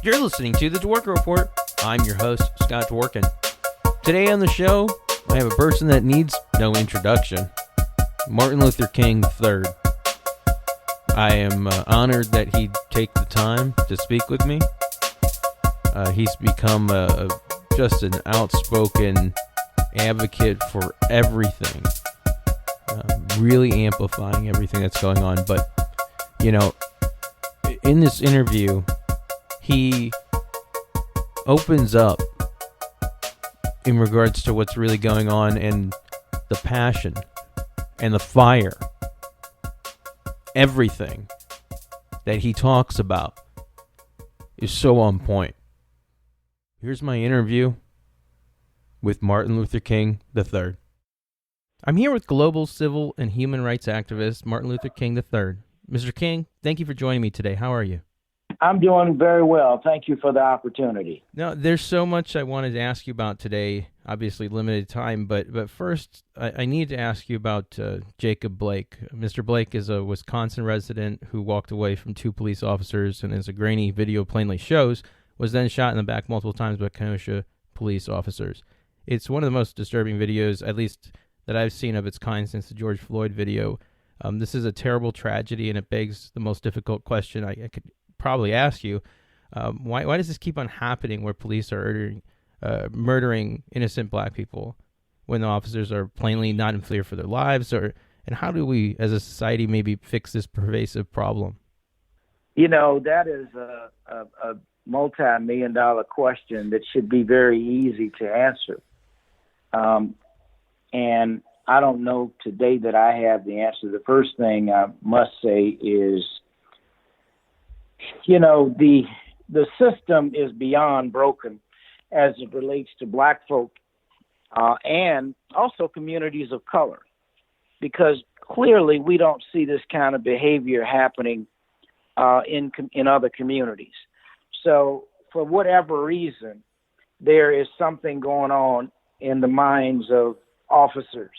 You're listening to The Dworkin Report. I'm your host, Scott Dworkin. Today on the show, I have a person that needs no introduction. Martin Luther King III. I am honored that he'd take the time to speak with me. He's become just an outspoken advocate for everything. Really amplifying everything that's going on. But, you know, in this interview, he opens up in regards to what's really going on and the passion and the fire. Everything that he talks about is so on point. Here's my interview with Martin Luther King III. I'm here with global civil and human rights activist Martin Luther King III. Mr. King, thank you for joining me today. How are you? I'm doing very well. Thank you for the opportunity. Now, there's so much I wanted to ask you about today, obviously limited time, but first I need to ask you about Jacob Blake. Mr. Blake is a Wisconsin resident who walked away from two police officers and, as a grainy video plainly shows, was then shot in the back multiple times by Kenosha police officers. It's one of the most disturbing videos, at least that I've seen of its kind since the George Floyd video. This is a terrible tragedy, and it begs the most difficult question I could probably ask you. Why does this keep on happening where police are murdering innocent black people when the officers are plainly not in fear for their lives? And how do we, as a society, maybe fix this pervasive problem? You know, that is a multi-million-dollar question that should be very easy to answer. And I don't know today that I have the answer. The first thing I must say is, you know, the system is beyond broken as it relates to black folk and also communities of color, because clearly we don't see this kind of behavior happening in other communities. So for whatever reason, there is something going on in the minds of officers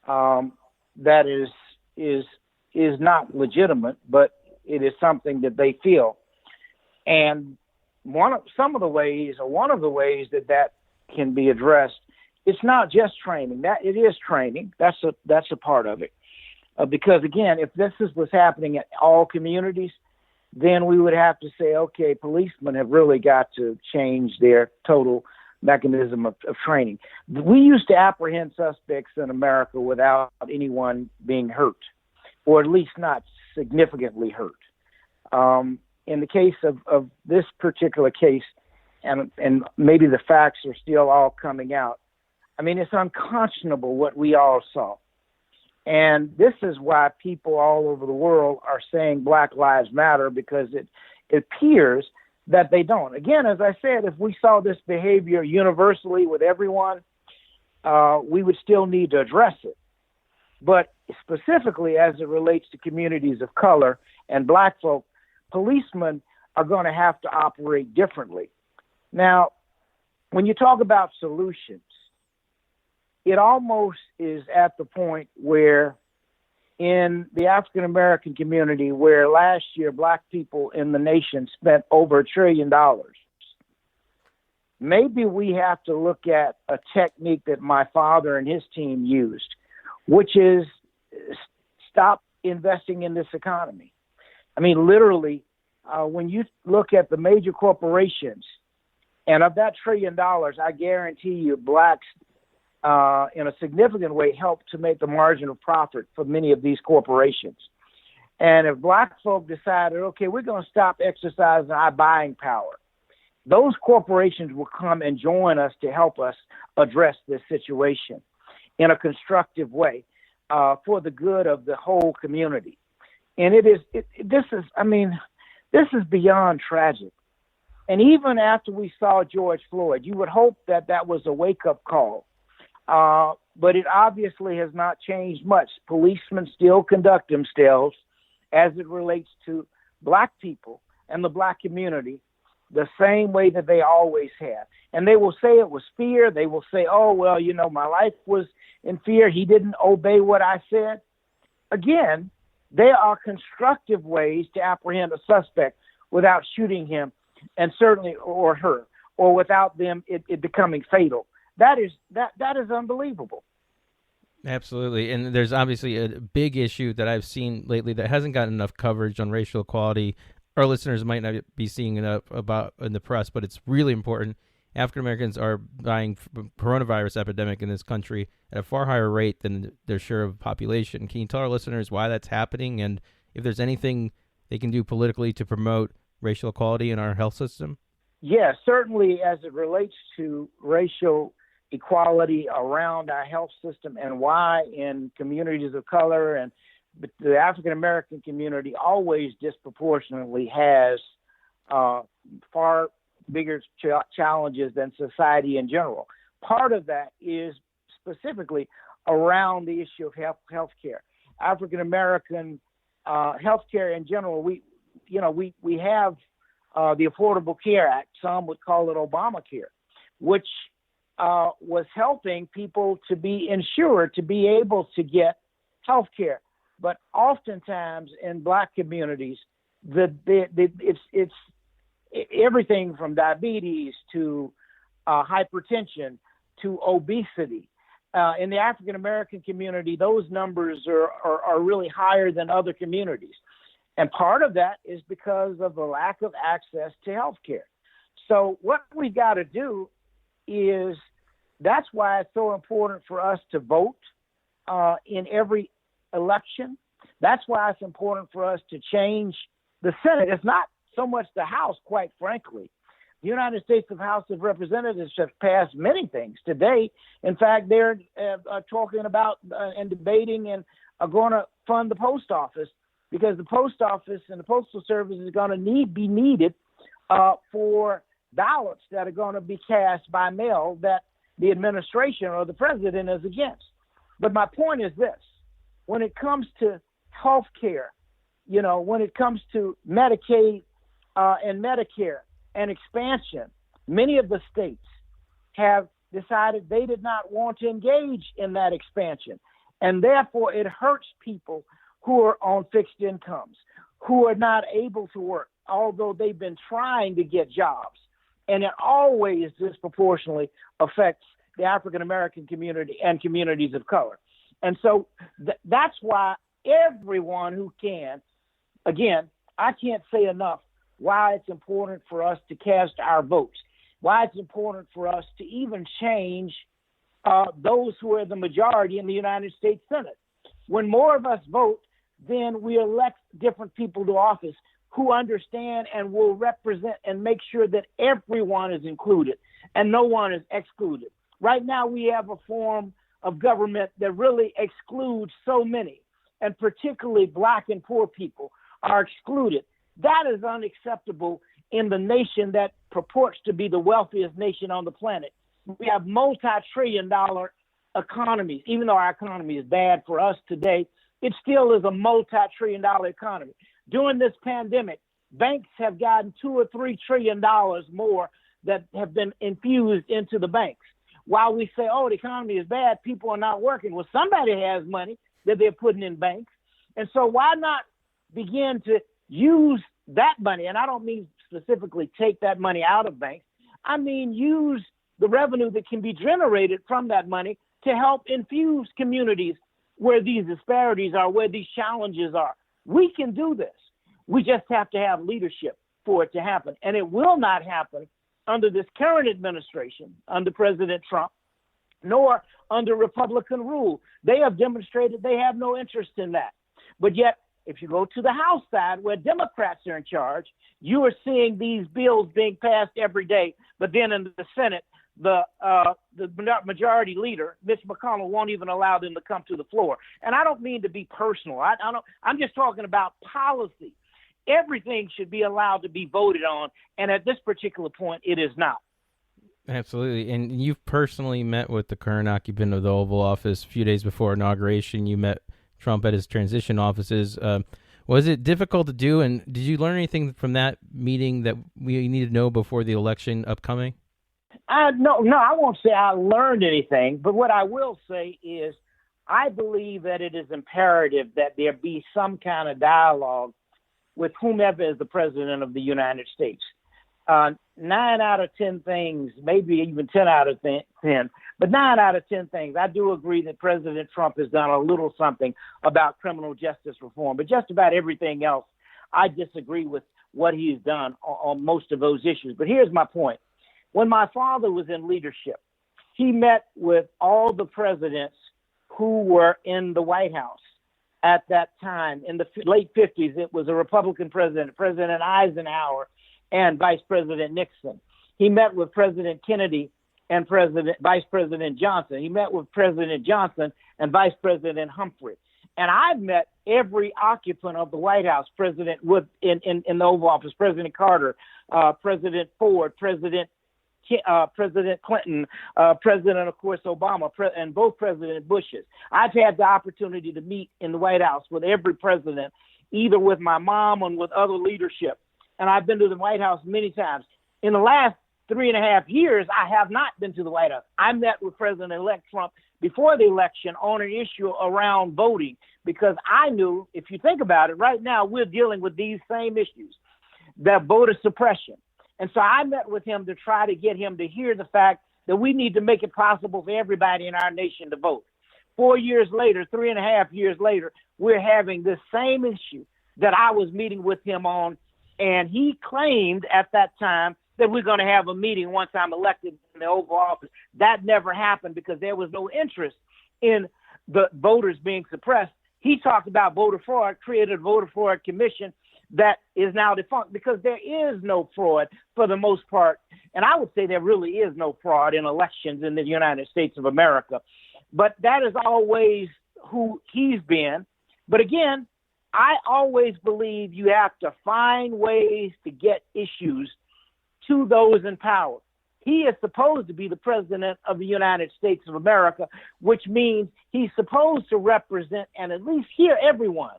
that is not legitimate, but it is something that they feel. And one of the ways that can be addressed, it's not just training. That it is training. That's a part of it. Because again, if this is what's happening at all communities, then we would have to say, okay, policemen have really got to change their total mechanism of training. We used to apprehend suspects in America without anyone being hurt, or at least not significantly hurt. In the case of this particular case, and maybe the facts are still all coming out, I mean, it's unconscionable what we all saw. And this is why people all over the world are saying Black Lives Matter, because it appears that they don't. Again, as I said, if we saw this behavior universally with everyone, we would still need to address it. But specifically as it relates to communities of color and black folk, policemen are going to have to operate differently. Now, when you talk about solutions, it almost is at the point where in the African American community, where last year black people in the nation spent over $1 trillion, maybe we have to look at a technique that my father and his team used, which is stop investing in this economy. I mean, literally, when you look at the major corporations, and of that $1 trillion, I guarantee you blacks in a significant way help to make the margin of profit for many of these corporations. And if black folk decided, okay, we're going to stop exercising our buying power, those corporations will come and join us to help us address this situation in a constructive way for the good of the whole community. And this is beyond tragic. And even after we saw George Floyd, you would hope that that was a wake-up call. But it obviously has not changed much. Policemen still conduct themselves as it relates to black people and the black community the same way that they always have. And they will say it was fear. They will say, oh, well, you know, my life was in fear. He didn't obey what I said. Again, there are constructive ways to apprehend a suspect without shooting him and certainly, or her, or without them, it becoming fatal. That is unbelievable. Absolutely. And there's obviously a big issue that I've seen lately that hasn't gotten enough coverage on racial equality. Our listeners might not be seeing enough about in the press, but it's really important. African Americans are dying from coronavirus epidemic in this country at a far higher rate than their share of population. Can you tell our listeners why that's happening and if there's anything they can do politically to promote racial equality in our health system? Yeah, certainly as it relates to racial equality around our health system and why in communities of color and the African American community always disproportionately has far bigger challenges than society in general. Part of that is specifically around the issue of health care. African American health care in general, we have the Affordable Care Act. Some would call it Obamacare, which was helping people to be insured, to be able to get health care. But oftentimes in Black communities, it's everything from diabetes to hypertension to obesity. In the African American community, those numbers are really higher than other communities. And part of that is because of the lack of access to health care. So what we've got to do is, that's why it's so important for us to vote in every election. That's why it's important for us to change the Senate. It's not so much the House, quite frankly. The United States House of Representatives have passed many things today. In fact, they're talking about and debating and are going to fund the post office, because the post office and the postal service is going to be needed for ballots that are going to be cast by mail that the administration or the president is against. But my point is this: when it comes to health care, when it comes to Medicaid and Medicare and expansion, many of the states have decided they did not want to engage in that expansion. And therefore, it hurts people who are on fixed incomes, who are not able to work, although they've been trying to get jobs. And it always disproportionately affects the African American community and communities of color. And so that's why everyone who can, again, I can't say enough why it's important for us to cast our votes, why it's important for us to even change those who are the majority in the United States Senate. When more of us vote, then we elect different people to office who understand and will represent and make sure that everyone is included and no one is excluded. Right now, we have a form of government that really excludes so many, and particularly Black and poor people are excluded. That is unacceptable in the nation that purports to be the wealthiest nation on the planet. We have multi-trillion-dollar economies. Even though our economy is bad for us today, it still is a multi-trillion-dollar economy. During this pandemic, banks have gotten $2 or $3 trillion more that have been infused into the banks. While we say, oh, the economy is bad, people are not working. Well, somebody has money that they're putting in banks. And so why not begin to use that money? And I don't mean specifically take that money out of banks. I mean use the revenue that can be generated from that money to help infuse communities where these disparities are, where these challenges are. We can do this. We just have to have leadership for it to happen. And it will not happen under this current administration, under President Trump, nor under Republican rule. They have demonstrated they have no interest in that. But yet, if you go to the House side, where Democrats are in charge, you are seeing these bills being passed every day. But then in the Senate, the majority leader, Mitch McConnell, won't even allow them to come to the floor. And I don't mean to be personal. I'm just talking about policy. Everything should be allowed to be voted on, and at this particular point, it is not. Absolutely. And you've personally met with the current occupant of the Oval Office a few days before inauguration. You met Trump at his transition offices. Was it difficult to do, and did you learn anything from that meeting that we need to know before the election upcoming? No, I won't say I learned anything, but what I will say is I believe that it is imperative that there be some kind of dialogue with whomever is the president of the United States. 9 out of 10 things, maybe even 10 out of 10, but 9 out of 10 things, I do agree that President Trump has done a little something about criminal justice reform. But just about everything else, I disagree with what he's done on most of those issues. But here's my point. When my father was in leadership, he met with all the presidents who were in the White House at that time. In the late 50s, it was a Republican president, President Eisenhower, and Vice President Nixon. He met with President Kennedy and Vice President Johnson. He met with President Johnson and Vice President Humphrey. And I've met every occupant of the White House, President Wood in the Oval Office, President Carter, President Ford, President Clinton, President, of course, Obama, and both President Bushes. I've had the opportunity to meet in the White House with every president, either with my mom or with other leadership. And I've been to the White House many times. In the last 3.5 years, I have not been to the White House. I met with President-elect Trump before the election on an issue around voting, because I knew, if you think about it, right now we're dealing with these same issues, that voter suppression. And so I met with him to try to get him to hear the fact that we need to make it possible for everybody in our nation to vote. 4 years later, 3.5 years later, we're having this same issue that I was meeting with him on. And he claimed at that time that we're going to have a meeting once I'm elected in the Oval Office. That never happened because there was no interest in the voters being suppressed. He talked about voter fraud, created a voter fraud commission that is now defunct because there is no fraud for the most part. And I would say there really is no fraud in elections in the United States of America. But that is always who he's been. But again, I always believe you have to find ways to get issues to those in power. He is supposed to be the president of the United States of America, which means he's supposed to represent and at least hear everyone.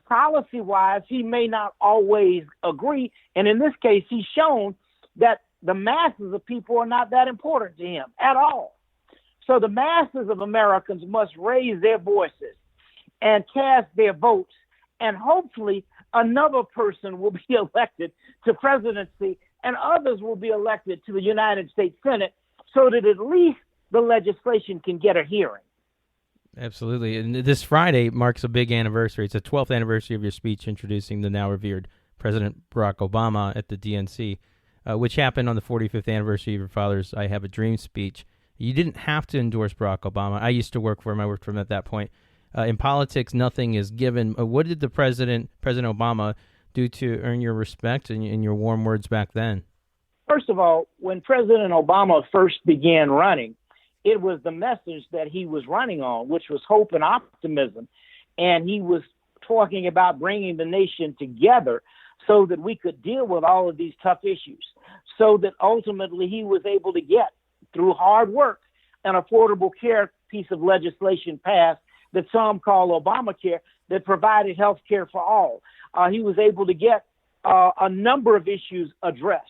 Policy-wise, he may not always agree. And in this case, he's shown that the masses of people are not that important to him at all. So the masses of Americans must raise their voices and cast their votes. And hopefully another person will be elected to presidency and others will be elected to the United States Senate so that at least the legislation can get a hearing. Absolutely. And this Friday marks a big anniversary. It's the 12th anniversary of your speech introducing the now revered President Barack Obama at the DNC, which happened on the 45th anniversary of your father's I Have a Dream speech. You didn't have to endorse Barack Obama. I used to work for him. I worked for him at that point. In politics, nothing is given. What did the President Obama, do to earn your respect and your warm words back then? First of all, when President Obama first began running, it was the message that he was running on, which was hope and optimism. And he was talking about bringing the nation together so that we could deal with all of these tough issues, so that ultimately he was able to get, through hard work, an affordable care piece of legislation passed that some call Obamacare, that provided health care for all. He was able to get a number of issues addressed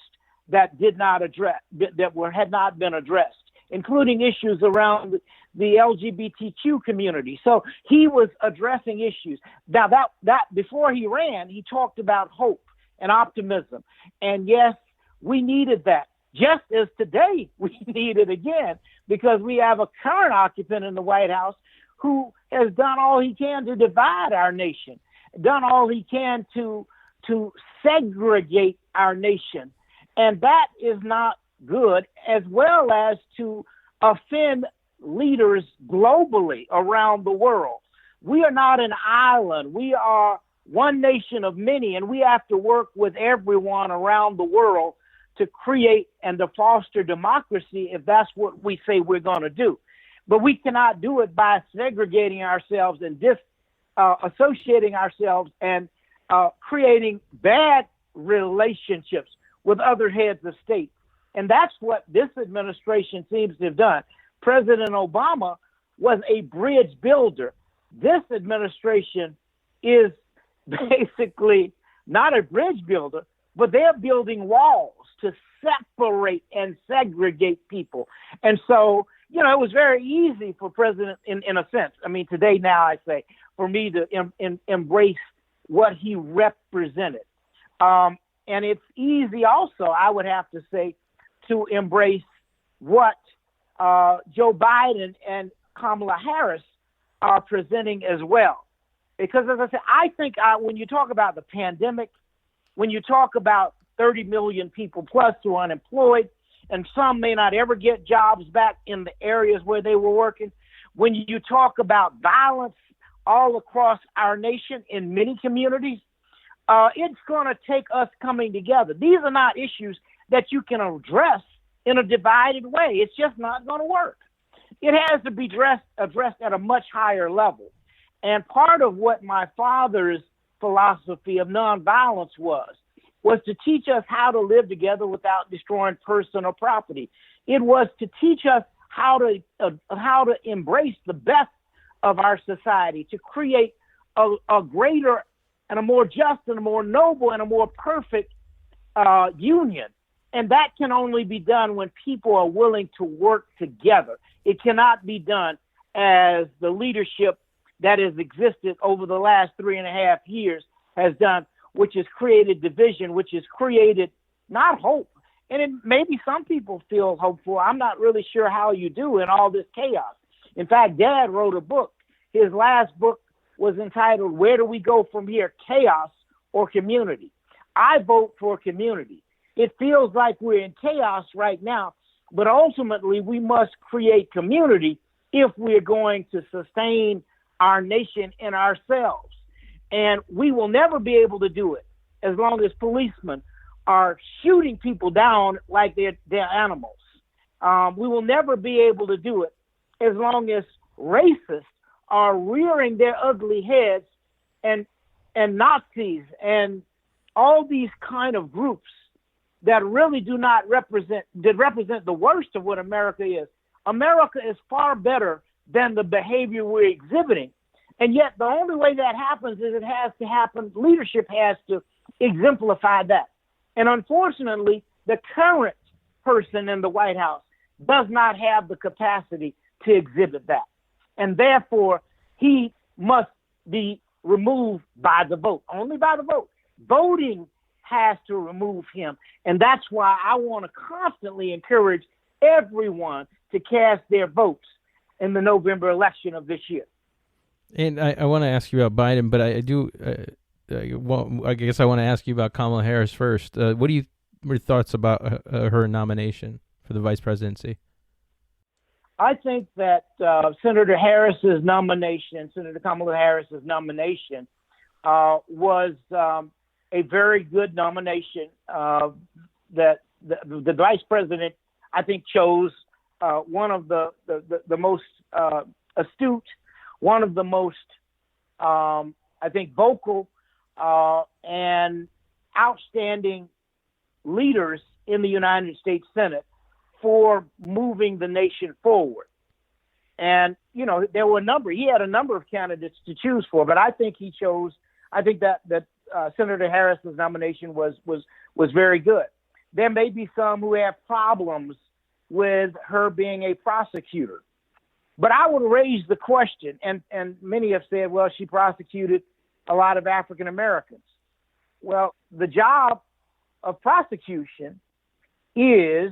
that had not been addressed, including issues around the LGBTQ community. So he was addressing issues. Now that before he ran, he talked about hope and optimism. And yes, we needed that. Just as today we need it again, because we have a current occupant in the White House who has done all he can to divide our nation, done all he can to segregate our nation. And that is not good, as well as to offend leaders globally around the world. We are not an island. We are one nation of many, and we have to work with everyone around the world to create and to foster democracy if that's what we say we're going to do. But we cannot do it by segregating ourselves and associating ourselves and creating bad relationships with other heads of state. And that's what this administration seems to have done. President Obama was a bridge builder. This administration is basically not a bridge builder, but they're building walls to separate and segregate people. And so, you know, it was very easy for President, in a sense, I mean, today now I say, for me to embrace what he represented. And it's easy also, I would have to say, to embrace what Joe Biden and Kamala Harris are presenting as well. Because as I said, I think when you talk about the pandemic, when you talk about 30 million people plus who are unemployed, and some may not ever get jobs back in the areas where they were working, when you talk about violence all across our nation in many communities, it's going to take us coming together. These are not issues that you can address in a divided way. It's just not going to work. It has to be addressed at a much higher level. And part of what my father's philosophy of nonviolence was to teach us how to live together without destroying person or property. It was to teach us how to embrace the best of our society, to create a greater and a more just and a more noble and a more perfect union. And that can only be done when people are willing to work together. It cannot be done as the leadership that has existed over the last 3.5 years has done, which has created division, which has created not hope. And maybe some people feel hopeful. I'm not really sure how you do in all this chaos. In fact, Dad wrote a book. His last book was entitled, Where Do We Go From Here, Chaos or Community? I vote for community. It feels like we're in chaos right now, but ultimately we must create community if we're going to sustain our nation and ourselves. And we will never be able to do it as long as policemen are shooting people down like they're animals. We will never be able to do it as long as racists are rearing their ugly heads and Nazis and all these kind of groups that really do not represent the worst of what America is. America is far better than the behavior we're exhibiting. And yet the only way that happens is it has to happen. Leadership has to exemplify that. And unfortunately, the current person in the White House does not have the capacity to exhibit that. And therefore, he must be removed by the vote, only by the vote. Voting has to remove him. And that's why I want to constantly encourage everyone to cast their votes in the November election of this year. And I want to ask you about Biden, but I guess I want to ask you about Kamala Harris first. What are your thoughts about her nomination for the vice presidency? I think that Senator Kamala Harris's nomination was a very good nomination. That the vice president, I think, chose one of the most astute, one of the most, I think, vocal and outstanding leaders in the United States Senate for moving the nation forward. And, he had a number of candidates to choose for, but I think that Senator Harris's nomination was very good. There may be some who have problems with her being a prosecutor, but I would raise the question, and many have said, well, she prosecuted a lot of African Americans. Well, the job of prosecution is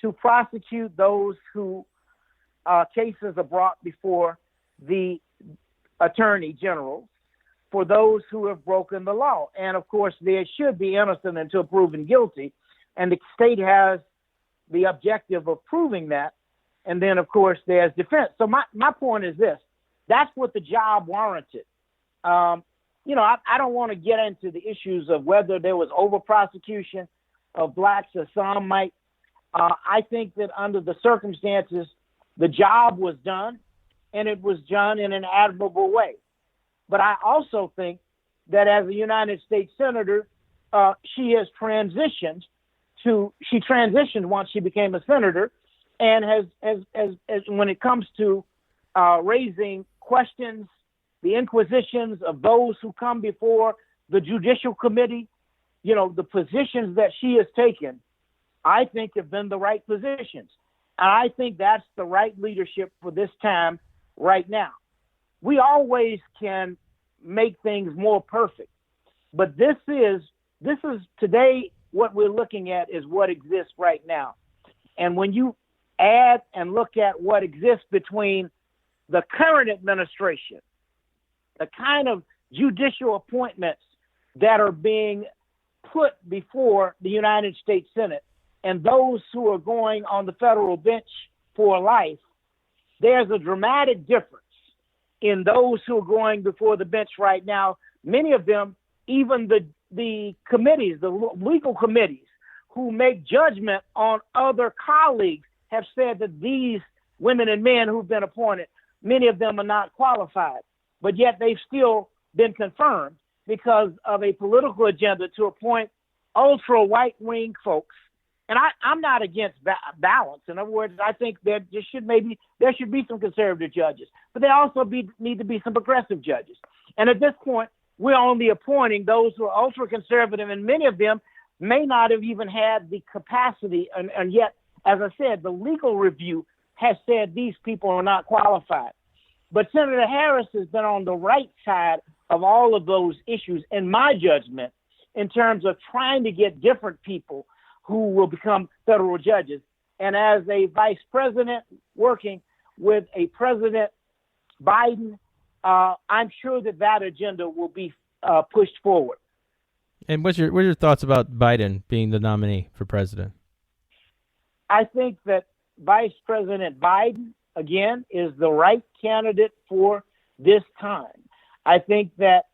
to prosecute those who cases are brought before the attorney general for those who have broken the law. And of course, they should be innocent until proven guilty. And the state has the objective of proving that. And then, of course, there's defense. So my point is this. That's what the job warranted. I don't want to get into the issues of whether there was over-prosecution of blacks, as some might. I think that under the circumstances, the job was done, and it was done in an admirable way. But I also think that as a United States Senator, she has transitioned once she became a senator, and has when it comes to raising questions, the inquisitions of those who come before the Judicial Committee, the positions that she has taken, I think have been the right positions. And I think that's the right leadership for this time right now. We always can make things more perfect, but this is This is today, what we're looking at is what exists right now. And when you add and look at what exists between the current administration, the kind of judicial appointments that are being put before the United States Senate and those who are going on the federal bench for life, there's a dramatic difference in those who are going before the bench right now. Many of them, even the committees, the legal committees who make judgment on other colleagues, have said that these women and men who've been appointed, many of them are not qualified, but yet they've still been confirmed because of a political agenda to appoint ultra right-wing folks. And I'm not against balance. In other words, I think there should be some conservative judges, but there also need to be some progressive judges. And at this point, we're only appointing those who are ultra conservative, and many of them may not have even had the capacity. And yet, as I said, the legal review has said these people are not qualified. But Senator Harris has been on the right side of all of those issues, in my judgment, in terms of trying to get different people who will become federal judges. And as a vice president working with a President Biden, I'm sure that agenda will be pushed forward. And what are your thoughts about Biden being the nominee for president? I think that Vice President Biden, again, is the right candidate for this time. I think that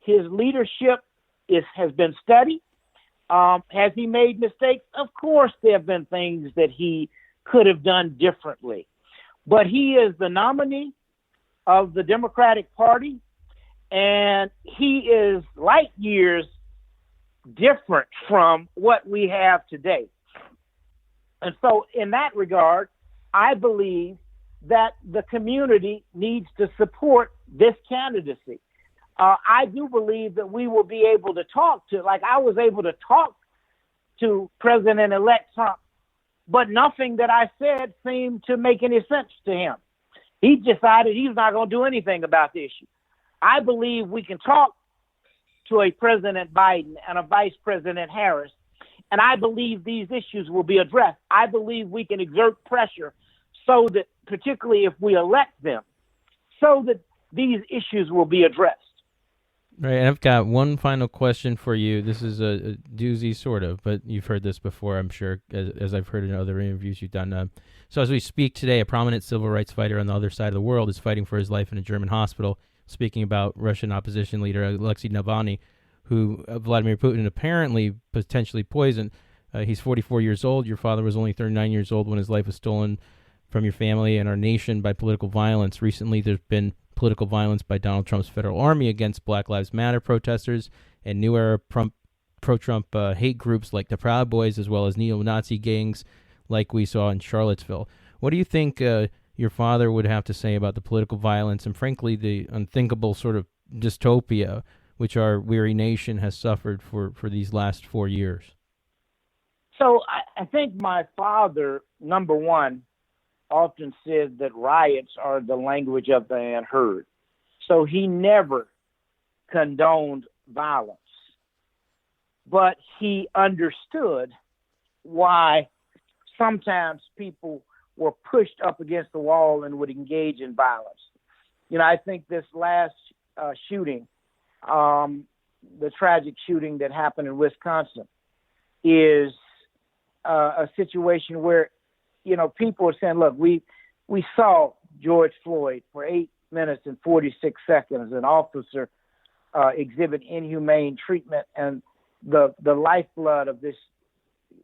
his leadership has been studied. Has he made mistakes? Of course, there have been things that he could have done differently. But he is the nominee of the Democratic Party, and he is light years different from what we have today. And so in that regard, I believe that the community needs to support this candidacy. I do believe that we will be able to talk to, like I was able to talk to President-elect Trump, but nothing that I said seemed to make any sense to him. He decided he's not going to do anything about the issue. I believe we can talk to a President Biden and a Vice President Harris, and I believe these issues will be addressed. I believe we can exert pressure so that, particularly if we elect them, so that these issues will be addressed. Right, and I've got one final question for you. This is a doozy, sort of, but you've heard this before, I'm sure, as I've heard in other interviews you've done. So as we speak today, a prominent civil rights fighter on the other side of the world is fighting for his life in a German hospital, speaking about Russian opposition leader Alexei Navalny, who Vladimir Putin apparently potentially poisoned. He's 44 years old. Your father was only 39 years old when his life was stolen from your family and our nation by political violence. Recently, there's been political violence by Donald Trump's federal army against Black Lives Matter protesters and new era pro-Trump hate groups like the Proud Boys, as well as neo-Nazi gangs like we saw in Charlottesville. What do you think your father would have to say about the political violence and, frankly, the unthinkable sort of dystopia which our weary nation has suffered for these last 4 years? So I think my father, number one, often said that riots are the language of the unheard. So he never condoned violence, but he understood why sometimes people were pushed up against the wall and would engage in violence. You know, I think this last shooting, the tragic shooting that happened in Wisconsin, is a situation where, you know, people are saying, look, we saw George Floyd for 8 minutes and 46 seconds, an officer exhibit inhumane treatment, and the lifeblood of this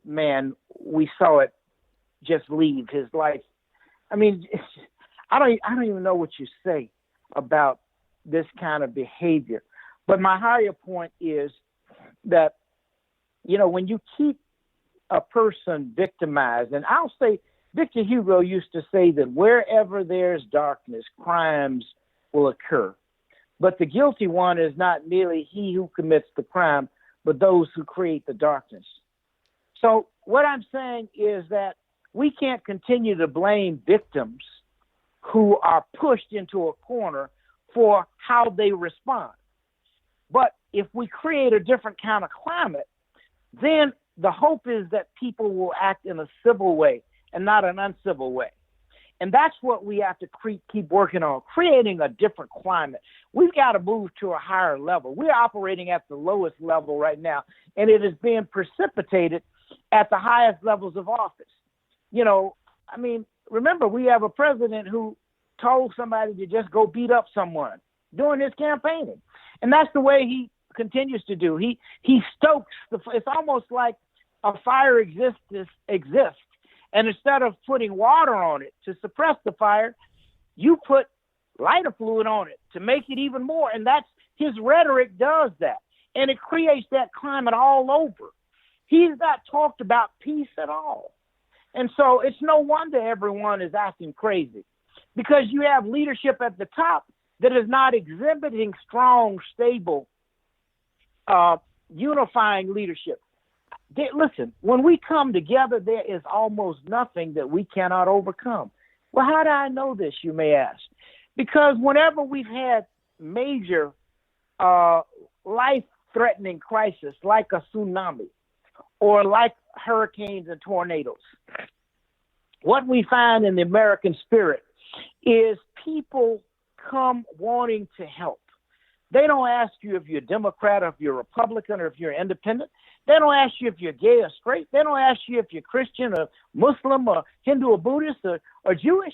man, we saw it just leave his life. I mean, I don't even know what you say about this kind of behavior. But my higher point is that, you know, when you keep a person victimized, and I'll say Victor Hugo used to say that wherever there's darkness, crimes will occur. But the guilty one is not merely he who commits the crime, but those who create the darkness. So what I'm saying is that we can't continue to blame victims who are pushed into a corner for how they respond. But if we create a different kind of climate, then the hope is that people will act in a civil way and not an uncivil way. And that's what we have to keep working on, creating a different climate. We've got to move to a higher level. We're operating at the lowest level right now, and it is being precipitated at the highest levels of office. You know, I mean, remember, we have a president who told somebody to just go beat up someone during his campaigning. And that's the way he continues to do. He stokes it's almost like a fire exists, and instead of putting water on it to suppress the fire, you put lighter fluid on it to make it even more. And that's his rhetoric does that. And it creates that climate all over. He's not talked about peace at all. And so it's no wonder everyone is acting crazy, because you have leadership at the top that is not exhibiting strong, stable, unifying leadership. Listen, when we come together, there is almost nothing that we cannot overcome. Well, how do I know this, you may ask? Because whenever we've had major life-threatening crisis like a tsunami or like hurricanes and tornadoes, what we find in the American spirit is people come wanting to help. They don't ask you if you're a Democrat or if you're a Republican or if you're independent. They don't ask you if you're gay or straight. They don't ask you if you're Christian or Muslim or Hindu or Buddhist or Jewish.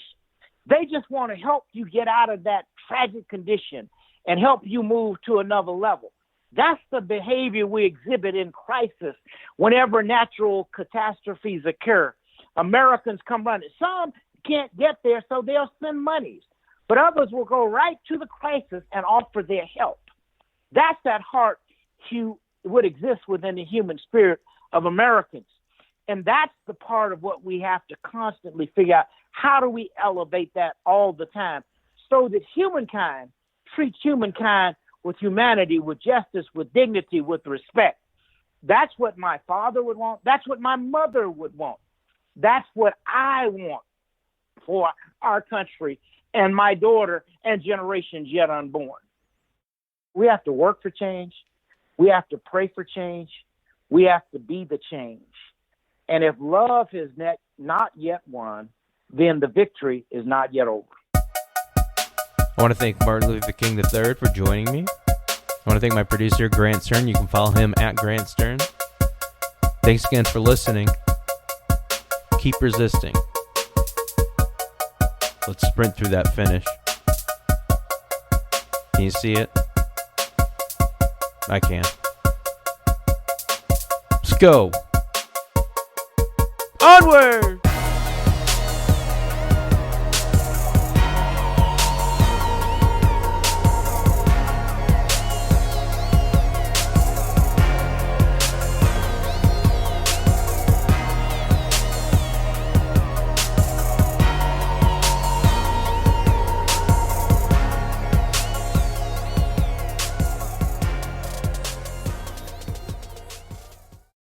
They just want to help you get out of that tragic condition and help you move to another level. That's the behavior we exhibit in crisis whenever natural catastrophes occur. Americans come running. Some can't get there, so they'll send monies. But others will go right to the crisis and offer their help. That's that heart would exist within the human spirit of Americans. And that's the part of what we have to constantly figure out. How do we elevate that all the time so that humankind treats humankind with humanity, with justice, with dignity, with respect? That's what my father would want. That's what my mother would want. That's what I want for our country and my daughter and generations yet unborn. We have to work for change. We have to pray for change. We have to be the change. And if love is not yet won, then the victory is not yet over. I want to thank Martin Luther King III for joining me. I want to thank my producer, Grant Stern. You can follow him at Grant Stern. Thanks again for listening. Keep resisting. Let's sprint through that finish. Can you see it? I can. Let's go. Onward!